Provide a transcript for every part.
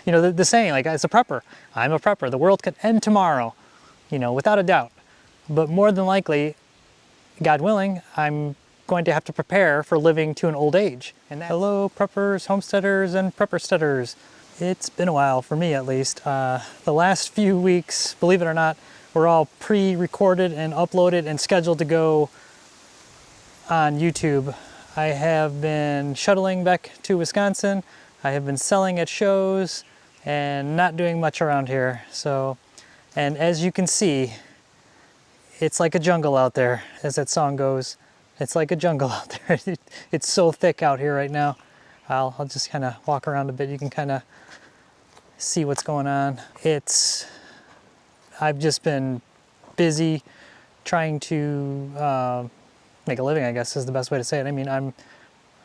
you know, the saying, like, as a prepper, I'm a prepper. The world could end tomorrow, you know, without a doubt. But more than likely, God willing, I'm going to have to prepare for living to an old age. And hello, preppers, homesteaders, and preppersteaders. It's been a while, for me at least. The last few weeks, believe it or not, were all pre-recorded and uploaded and scheduled to go on YouTube. I have been shuttling back to Wisconsin. I have been selling at shows and not doing much around here. So, and as you can see, it's like a jungle out there, as that song goes. It's like a jungle out there. It's so thick out here right now. I'll just kind of walk around a bit. You can kind of see what's going on. I've just been busy trying to make a living, I guess is the best way to say it. I mean, I'm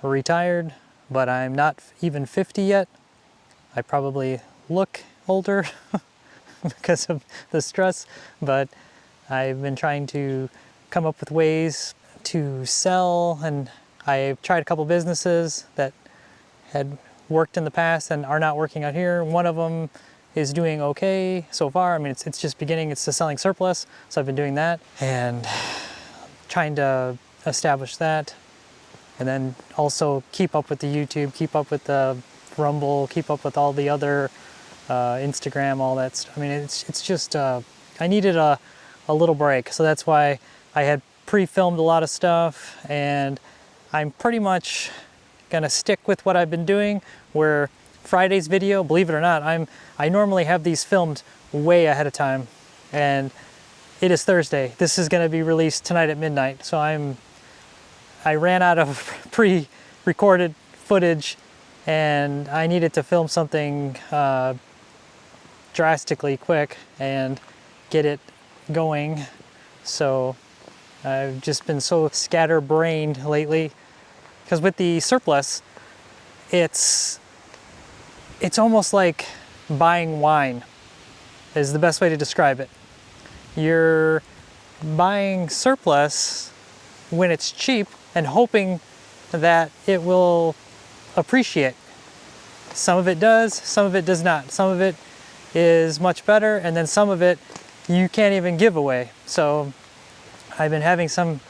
retired, but I'm not even 50 yet. I probably look older because of the stress, but I've been trying to come up with ways to sell, and I've tried a couple businesses that had worked in the past and are not working out here. One of them is doing okay so far. I mean, it's just beginning. It's the selling surplus, so I've been doing that and trying to establish that, and then also keep up with the YouTube, keep up with the Rumble, keep up with all the other Instagram, all that stuff. I mean, it's just I needed a little break, so that's why I had pre-filmed a lot of stuff, and I'm pretty much gonna stick with what I've been doing, where Friday's video, believe it or not, I normally have these filmed way ahead of time, and it is Thursday. This is gonna be released tonight at midnight, so I ran out of pre-recorded footage, and I needed to film something drastically quick and get it going. So I've just been so scatterbrained lately, because with the surplus, it's almost like buying wine is the best way to describe it. You're buying surplus when it's cheap and hoping that it will appreciate. Some of it does, some of it does not. Some of it is much better, and then some of it you can't even give away. So I've been having some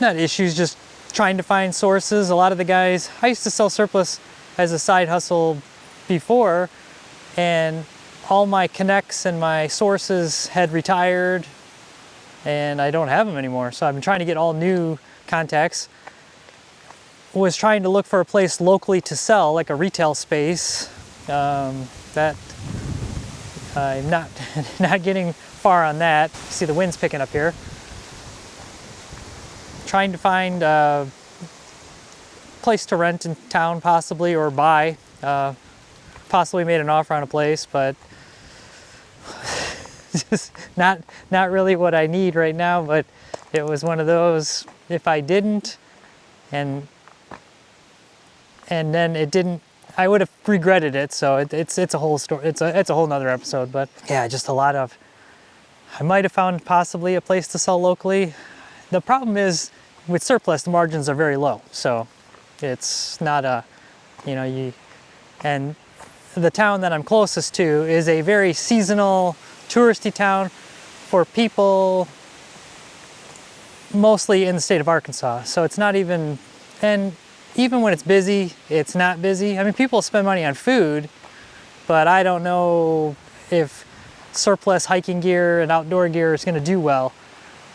not issues, just trying to find sources. A lot of the guys, I used to sell surplus as a side hustle before, and all my connects and my sources had retired, and I don't have them anymore. So I've been trying to get all new contacts. Was trying to look for a place locally to sell, like a retail space. That I'm not getting far on that. See, the wind's picking up here. Trying to find a place to rent in town, possibly, or buy. Possibly made an offer on a place, but just not really what I need right now. But it was one of those, if I didn't, and then it didn't, I would have regretted it. So it's a whole story. It's a whole nother episode. But yeah, just a lot of. I might have found possibly a place to sell locally. The problem is with surplus, the margins are very low. So it's not a, you know, and the town that I'm closest to is a very seasonal, touristy town for people mostly in the state of Arkansas. So it's not even, and even when it's busy, it's not busy. I mean, people spend money on food, but I don't know if surplus hiking gear and outdoor gear is going to do well.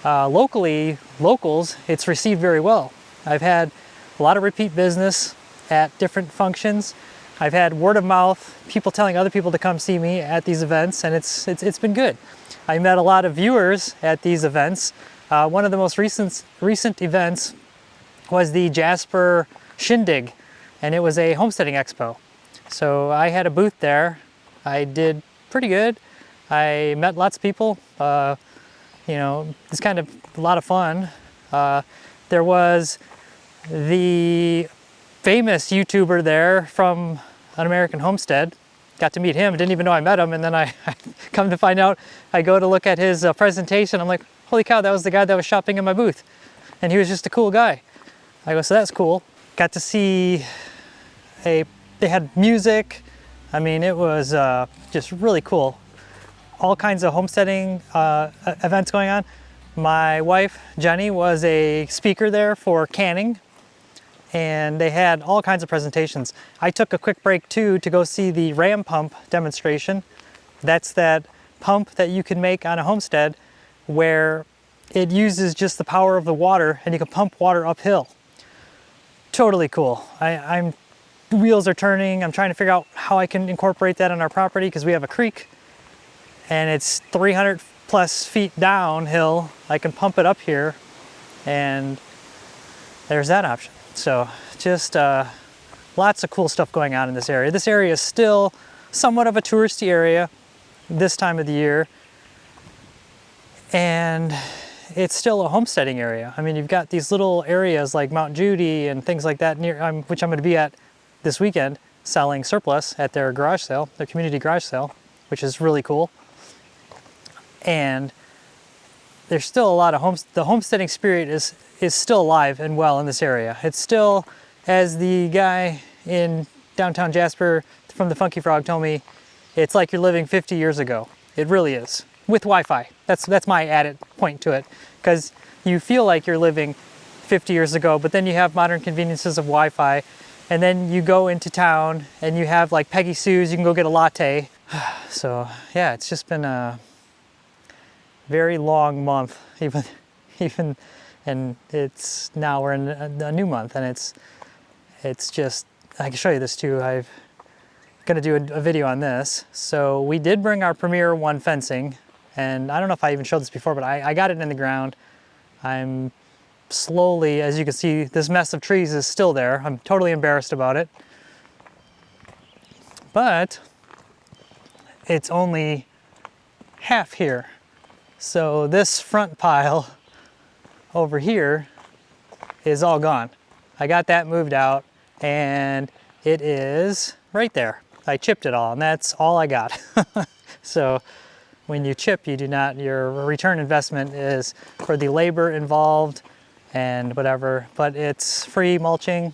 Locals, it's received very well. I've had a lot of repeat business at different functions. I've had word of mouth, people telling other people to come see me at these events, and it's been good. I met a lot of viewers at these events. One of the most recent events was the Jasper Shindig, and it was a homesteading expo. So I had a booth there. I did pretty good. I met lots of people. You know, it's kind of a lot of fun. There was the famous YouTuber there from An American Homestead. Got to meet him, didn't even know I met him, and then I come to find out, I go to look at his presentation, I'm like, holy cow, that was the guy that was shopping in my booth. And he was just a cool guy. I go, so that's cool. Got to see they had music, I mean, it was just really cool. All kinds of homesteading events going on. My wife, Jenny, was a speaker there for canning, and they had all kinds of presentations. I took a quick break too to go see the ram pump demonstration. That's that pump that you can make on a homestead where it uses just the power of the water and you can pump water uphill. Totally cool. Wheels are turning. I'm trying to figure out how I can incorporate that on our property because we have a creek and it's 300 plus feet downhill. I can pump it up here, and there's that option. So just lots of cool stuff going on in this area. This area is still somewhat of a touristy area this time of the year, and it's still a homesteading area. I mean, you've got these little areas like Mount Judy and things like that near, which I'm going to be at this weekend, selling surplus at their garage sale, their community garage sale, which is really cool. And there's still a lot of the homesteading spirit is still alive and well in this area. It's still, as the guy in downtown Jasper from the Funky Frog told me, it's like you're living 50 years ago. It really is, with Wi-Fi. That's my added point to it, because you feel like you're living 50 years ago, but then you have modern conveniences of Wi-Fi, and then you go into town and you have like Peggy Sue's, you can go get a latte. So yeah, it's just been a very long month, even, and it's now we're in a new month, and it's just, I can show you this too. I'm gonna do a video on this. So we did bring our Premier 1 fencing, and I don't know if I even showed this before, but I got it in the ground. I'm slowly, as you can see, this mess of trees is still there. I'm totally embarrassed about it, but it's only half here. So this front pile over here is all gone. I got that moved out, and it is right there. I chipped it all, and that's all I got. So when you chip, you do not, your return investment is for the labor involved and whatever, but it's free mulching.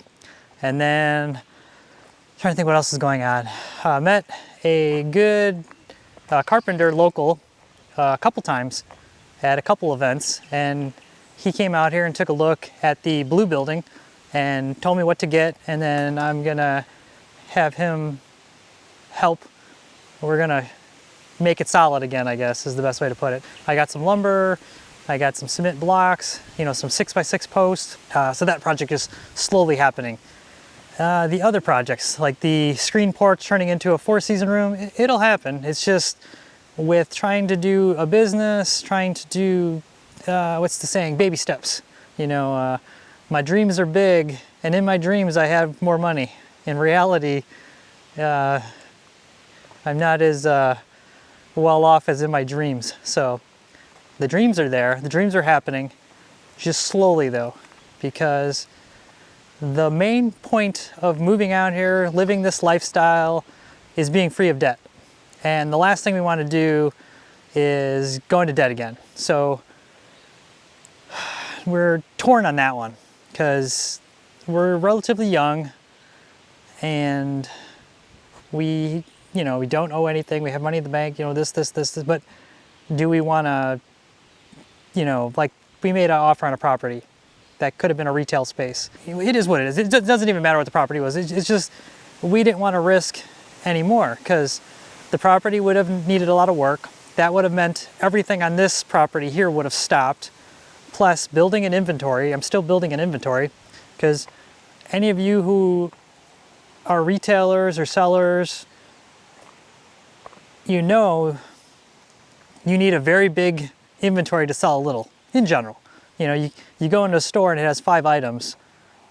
And then, trying to think what else is going on. Met a good carpenter local a couple times at a couple events, and he came out here and took a look at the blue building and told me what to get, and then I'm gonna have him help. We're gonna make it solid again, I guess is the best way to put it. I got some lumber, I got some cement blocks, you know, some 6x6 posts, so that project is slowly happening. The other projects, like the screen porch turning into a 4-season room, it'll happen. It's just with trying to do a business, trying to do, what's the saying, baby steps. You know, my dreams are big, and in my dreams I have more money. In reality, I'm not as well off as in my dreams. So the dreams are there, the dreams are happening, just slowly though, because the main point of moving out here, living this lifestyle, is being free of debt. And the last thing we want to do is go into debt again. So we're torn on that one because we're relatively young and we don't owe anything. We have money in the bank, you know, this, but do we want to, you know, like we made an offer on a property that could have been a retail space. It is what it is. It doesn't even matter what the property was. It's just, we didn't want to risk anymore because the property would have needed a lot of work. That would have meant everything on this property here would have stopped. Plus building an inventory. I'm still building an inventory because any of you who are retailers or sellers, you know you need a very big inventory to sell a little in general. You know, you go into a store and it has 5 items,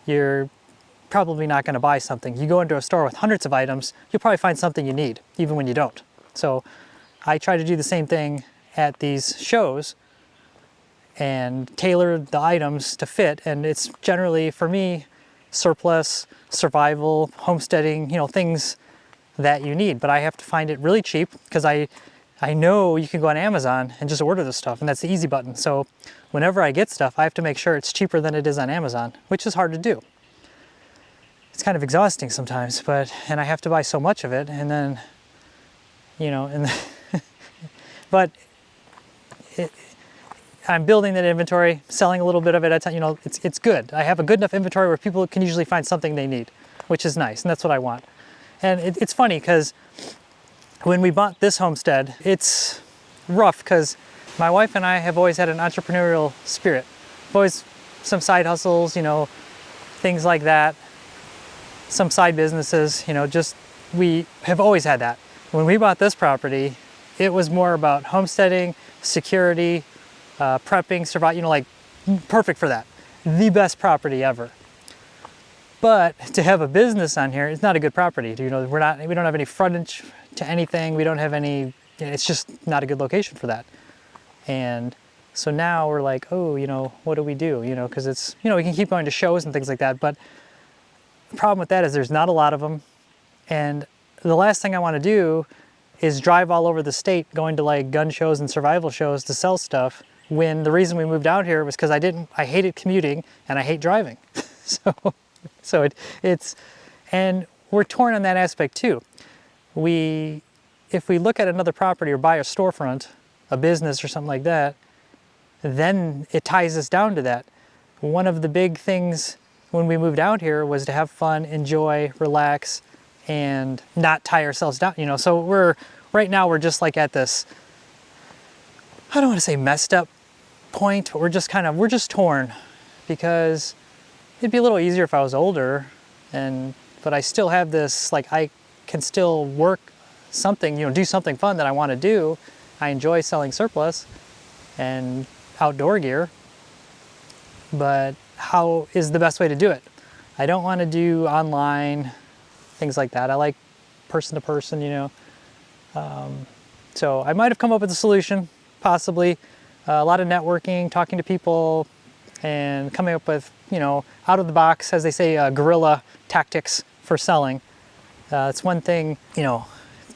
you're probably not going to buy something. You go into a store with hundreds of items, you'll probably find something you need, even when you don't. So I try to do the same thing at these shows and tailor the items to fit. And it's generally, for me, surplus, survival, homesteading, you know, things that you need. But I have to find it really cheap because I know you can go on Amazon and just order this stuff, and that's the easy button. So whenever I get stuff, I have to make sure it's cheaper than it is on Amazon, which is hard to do. it's kind of exhausting sometimes, and I have to buy so much of it, and then, you know, but I'm building that inventory, selling a little bit of it at a time, you know, it's good. I have a good enough inventory where people can usually find something they need, which is nice, and that's what I want. And it's funny because when we bought this homestead, it's rough because my wife and I have always had an entrepreneurial spirit. Always some side hustles, you know, things like that. Some side businesses, you know, just we have always had that. When we bought this property, it was more about homesteading, security, prepping, survive, you know, like perfect for that. The best property ever. But to have a business on here, it's not a good property. You know, we don't have any frontage to anything. We don't have any, it's just not a good location for that. And so now we're like, oh, you know, what do we do? You know, because it's, you know, we can keep going to shows and things like that. But the problem with that is there's not a lot of them. And the last thing I want to do is drive all over the state going to like gun shows and survival shows to sell stuff, when the reason we moved out here was because I hated commuting and I hate driving. So it's, and we're torn on that aspect too. If we look at another property or buy a storefront, a business or something like that, then it ties us down to that. One of the big things when we moved out here was to have fun, enjoy, relax, and not tie ourselves down, you know. So right now we're just like at this, I don't want to say messed up point, but we're just torn, because it'd be a little easier if I was older, but I still have this, like, I can still work something, you know, do something fun that I want to do. I enjoy selling surplus and outdoor gear, but how is the best way to do it? I don't want to do online, things like that. I like person to person, you know. So I might have come up with a solution, possibly. A lot of networking, talking to people, and coming up with, you know, out of the box, as they say, guerrilla tactics for selling. It's one thing, you know,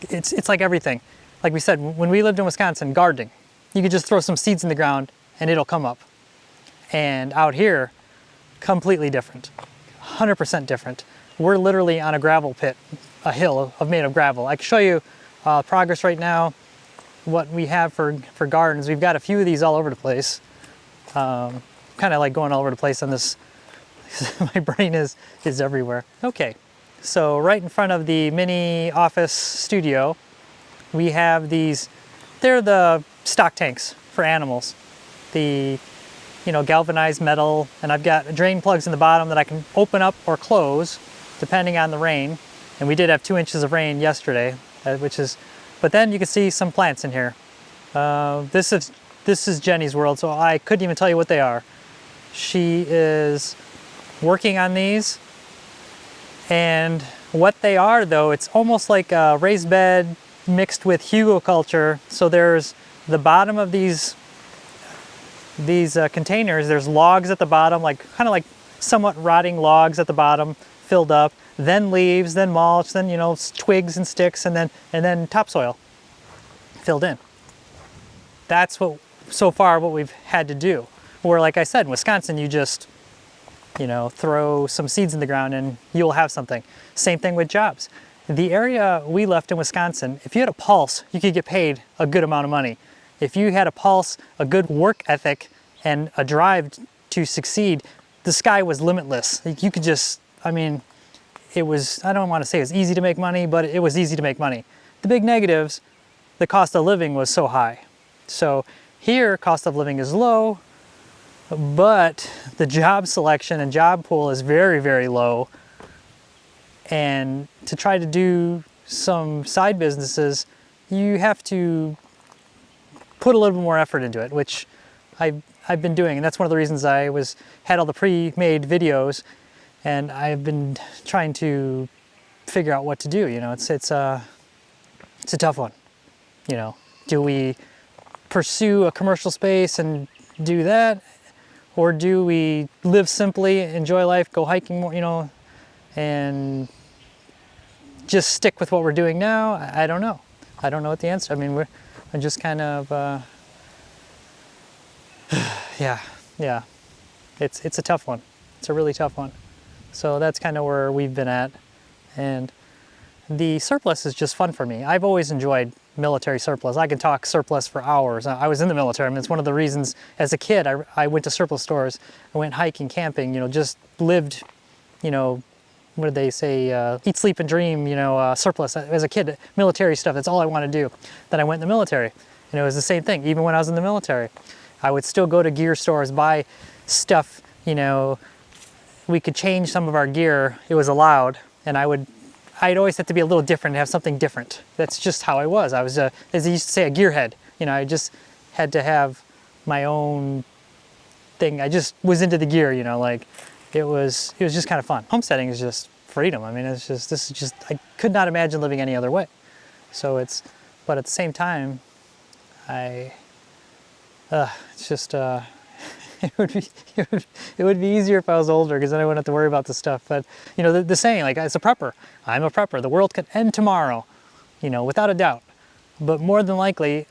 it's like everything. Like we said, when we lived in Wisconsin, gardening, you could just throw some seeds in the ground and it'll come up. And out here, completely different, 100% different. We're literally on a gravel pit, a hill made of gravel. I can show you progress right now, what we have for gardens. We've got a few of these all over the place. Kind of like going all over the place on this. My brain is everywhere. Okay, so right in front of the mini office studio, we have these, they're the stock tanks for animals. The, you know, galvanized metal, and I've got drain plugs in the bottom that I can open up or close depending on the rain. And we did have 2 inches of rain yesterday, but then you can see some plants in here. This is Jenny's world, so I couldn't even tell you what they are. She is working on these, and what they are, though, it's almost like a raised bed mixed with hugelkultur. So there's the bottom of these containers, there's logs at the bottom, like kind of like somewhat rotting logs at the bottom, filled up, then leaves, then mulch, then, you know, twigs and sticks, and then topsoil filled in. That's what, so far, what we've had to do. Where, like I said, in Wisconsin, you just, you know, throw some seeds in the ground and you'll have something. Same thing with jobs. The area we left in Wisconsin, if you had a pulse, you could get paid a good amount of money. If you had a pulse, a good work ethic, and a drive to succeed, the sky was limitless. You could just, I mean, it was, I don't want to say it was easy to make money, but it was easy to make money. The big negatives, the cost of living was so high. So here, cost of living is low, but the job selection and job pool is very, very low. And to try to do some side businesses, you have to put a little bit more effort into it, which I've been doing. And that's one of the reasons I had all the pre-made videos, and I've been trying to figure out what to do. You know, it's a tough one. You know, do we pursue a commercial space and do that, or do we live simply, enjoy life, go hiking more, you know, and just stick with what we're doing now? I don't know. I don't know what the answer. I mean, I'm just kind of yeah. It's a tough one. It's a really tough one. So that's kind of where we've been at. And the surplus is just fun for me. I've always enjoyed military surplus. I can talk surplus for hours. I was in the military. I mean, it's one of the reasons as a kid I went to surplus stores. I went hiking, camping, you know, just lived, you know, what did they say, eat, sleep, and dream, you know, surplus. As a kid, military stuff, that's all I wanted to do. Then I went in the military, and it was the same thing. Even when I was in the military, I would still go to gear stores, buy stuff, you know, we could change some of our gear, it was allowed, and I'd always have to be a little different, have something different. That's just how I was. I was, as they used to say, a gearhead. You know, I just had to have my own thing. I just was into the gear, you know, like it was just kind of fun. Homesteading is just freedom. I mean, this is just, I could not imagine living any other way. So but at the same time, it's just, it would be easier if I was older, because then I wouldn't have to worry about this stuff. But you know, the saying, like, as a prepper, I'm a prepper. The world could end tomorrow, you know, without a doubt. But more than likely,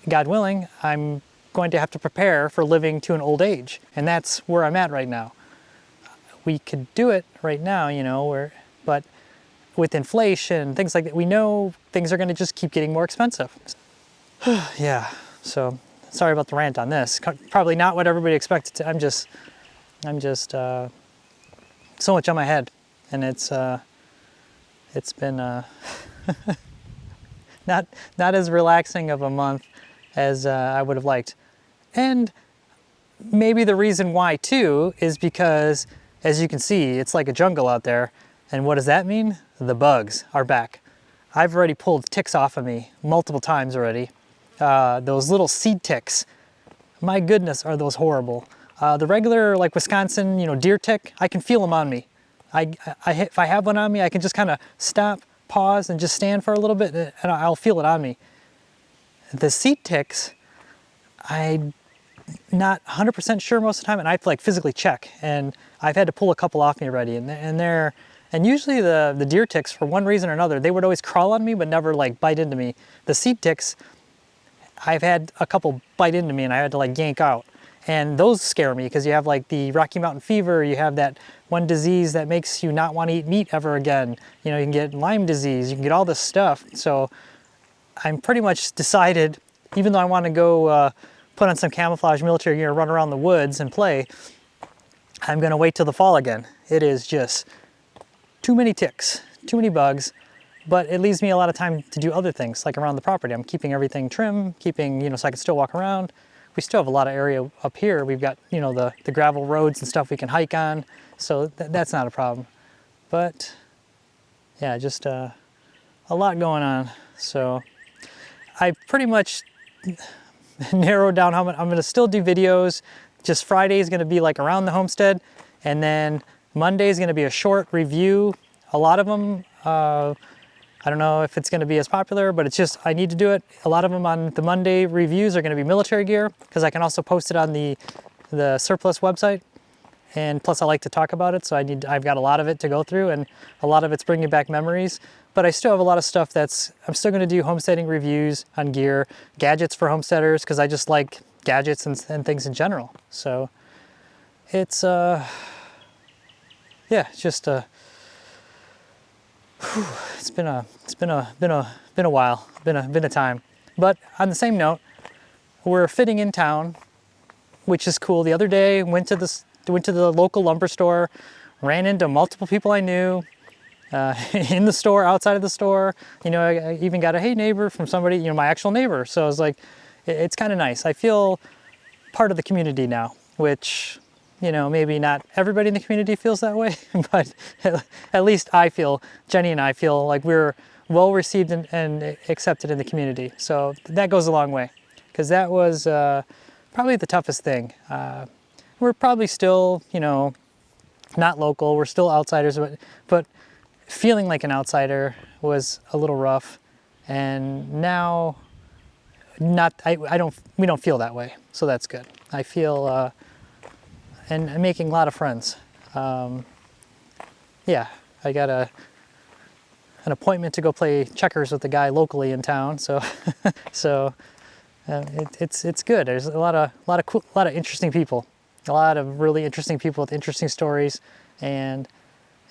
God willing, I'm going to have to prepare for living to an old age, and that's where I'm at right now. We could do it right now, you know, but with inflation, things like that, we know things are going to just keep getting more expensive. Yeah, so. Sorry about the rant on this. Probably not what everybody expected to. I'm just so much on my head, and it's been not as relaxing of a month as I would have liked. And maybe the reason why too is because, as you can see, it's like a jungle out there. And what does that mean? The bugs are back. I've already pulled ticks off of me multiple times already. Those little seed ticks, my goodness, are those horrible. The regular, like Wisconsin, you know, deer tick, I can feel them on me. If I have one on me, I can just kind of stop, pause, and just stand for a little bit, and I'll feel it on me. The seed ticks, I'm not 100% sure most of the time, and I have to like physically check, and I've had to pull a couple off me already, and usually the deer ticks, for one reason or another, they would always crawl on me, but never like bite into me. The seed ticks, I've had a couple bite into me and I had to like yank out. And those scare me because you have like the Rocky Mountain fever, you have that one disease that makes you not want to eat meat ever again. You know, you can get Lyme disease, you can get all this stuff. So I'm pretty much decided, even though I want to go put on some camouflage military gear, run around the woods and play, I'm going to wait till the fall again. It is just too many ticks, too many bugs. But it leaves me a lot of time to do other things, like around the property. I'm keeping everything trim, you know, so I can still walk around. We still have a lot of area up here. We've got, you know, the gravel roads and stuff we can hike on, so that's not a problem. But yeah, just a lot going on. So I pretty much narrowed down how I'm going to still do videos. Just Friday is going to be like around the homestead, and then Monday is going to be a short review. A lot of them, I don't know if it's going to be as popular, but it's just, I need to do it. A lot of them on the Monday reviews are going to be military gear, because I can also post it on the surplus website. And plus I like to talk about it, so I've got a lot of it to go through, and a lot of it's bringing back memories. But I still have a lot of stuff I'm still going to do homesteading reviews on gear, gadgets for homesteaders, because I just like gadgets and things in general. So it's, yeah, it's just it's been a while, been a time. But on the same note, we're fitting in town, which is cool. The other day, went to the local lumber store, ran into multiple people I knew in the store, outside of the store. You know, I even got a hey neighbor from somebody, you know, my actual neighbor. So I was like, it's kind of nice. I feel part of the community now, which, you know, maybe not everybody in the community feels that way, but at least I feel, Jenny and I feel like we're well received and accepted in the community. So that goes a long way, because that was probably the toughest thing. We're probably still, you know, not local, we're still outsiders, but feeling like an outsider was a little rough. And now, we don't feel that way, so that's good. I feel, and I'm making a lot of friends. Yeah, I got an appointment to go play checkers with the guy locally in town, so it's good. There's a lot of interesting people, a lot of really interesting people with interesting stories, and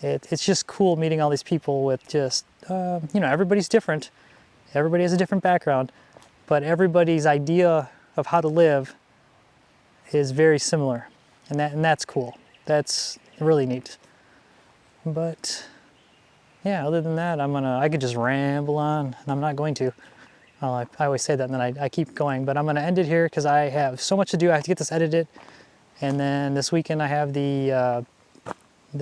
It's just cool meeting all these people with just, you know, everybody's different. Everybody has a different background, but everybody's idea of how to live is very similar. And that's cool. That's really neat. But yeah, other than that, I could just ramble on, and I'm not going to. Well, I always say that, and then I keep going, but I'm gonna end it here because I have so much to do. I have to get this edited, and then this weekend I have the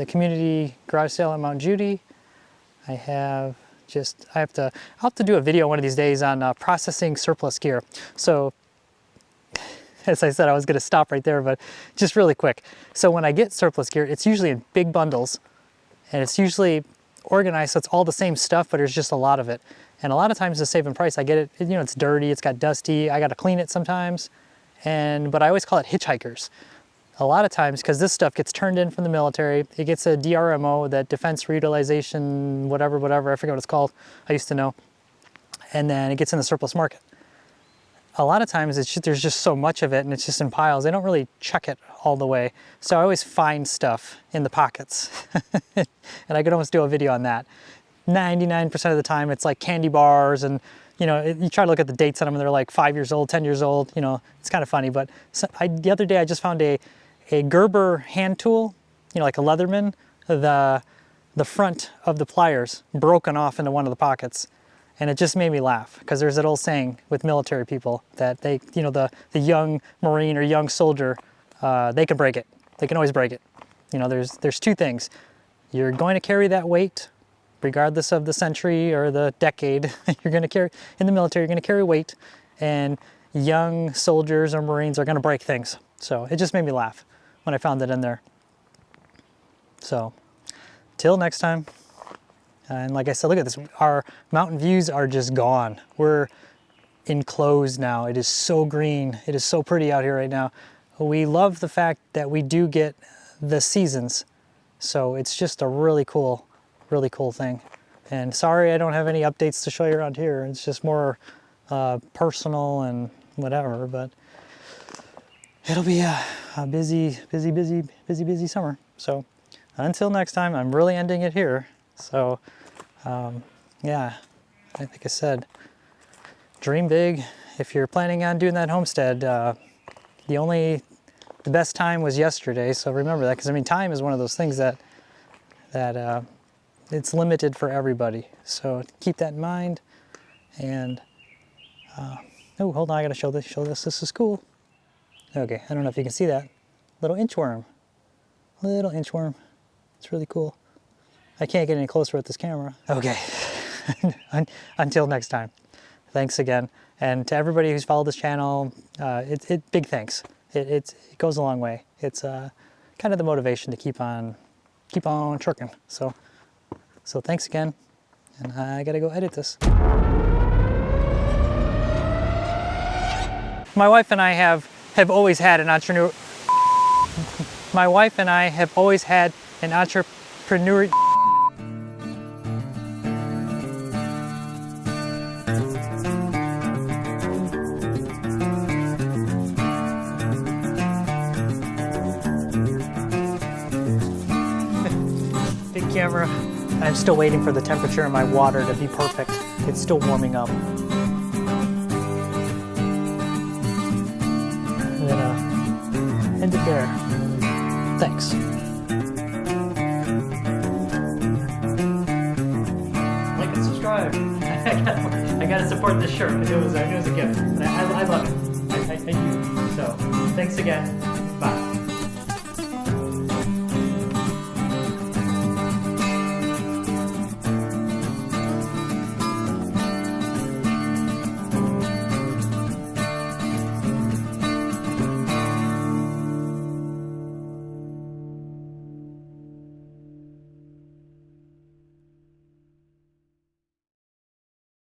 community garage sale at Mount Judy. I'll have to do a video one of these days on processing surplus gear. So, as I said, I was gonna stop right there, but just really quick. So when I get surplus gear, it's usually in big bundles, and it's usually organized so it's all the same stuff, but there's just a lot of it. And a lot of times to save in price, I get it, you know, it's dirty, it's got dusty, I gotta clean it sometimes, but I always call it hitchhikers. A lot of times, because this stuff gets turned in from the military, it gets a DRMO, that Defense Reutilization, whatever, I forget what it's called, I used to know, and then it gets in the surplus market. A lot of times there's just so much of it and it's just in piles. They don't really check it all the way. So I always find stuff in the pockets. And I could almost do a video on that. 99% of the time it's like candy bars, and you know, you try to look at the dates on them and they're like 5 years old, 10 years old, you know, it's kind of funny. But the other day I just found a Gerber hand tool, you know, like a Leatherman, the front of the pliers broken off into one of the pockets. And it just made me laugh, because there's that old saying with military people that they, you know, the young Marine or young soldier, they can break it. They can always break it. You know, there's two things. You're going to carry that weight, regardless of the century or the decade. You're going to carry, in the military, you're going to carry weight, and young soldiers or Marines are going to break things. So it just made me laugh when I found it in there. So, till next time. And like I said, look at this. Our mountain views are just gone. We're enclosed now. It is so green. It is so pretty out here right now. We love the fact that we do get the seasons. So it's just a really cool thing. And sorry I don't have any updates to show you around here. It's just more personal and whatever, but it'll be a busy summer. So until next time, I'm really ending it here. So, yeah, like I said, dream big. If you're planning on doing that homestead, the best time was yesterday. So remember that, because I mean, time is one of those things that it's limited for everybody. So keep that in mind. And oh, hold on, I gotta show this. This is cool. Okay, I don't know if you can see that little inchworm. It's really cool. I can't get any closer with this camera. Okay, until next time. Thanks again. And to everybody who's followed this channel, big thanks. It goes a long way. It's kind of the motivation to keep on trucking. So thanks again, and I gotta go edit this. My wife and I have always had an entrepreneur. My wife and I have always had an entrepreneur. Big camera. I'm still waiting for the temperature in my water to be perfect. It's still warming up. I'm gonna end it there. Thanks. Like and subscribe. I gotta support this shirt. It was a gift. I love it. I do. So thanks again.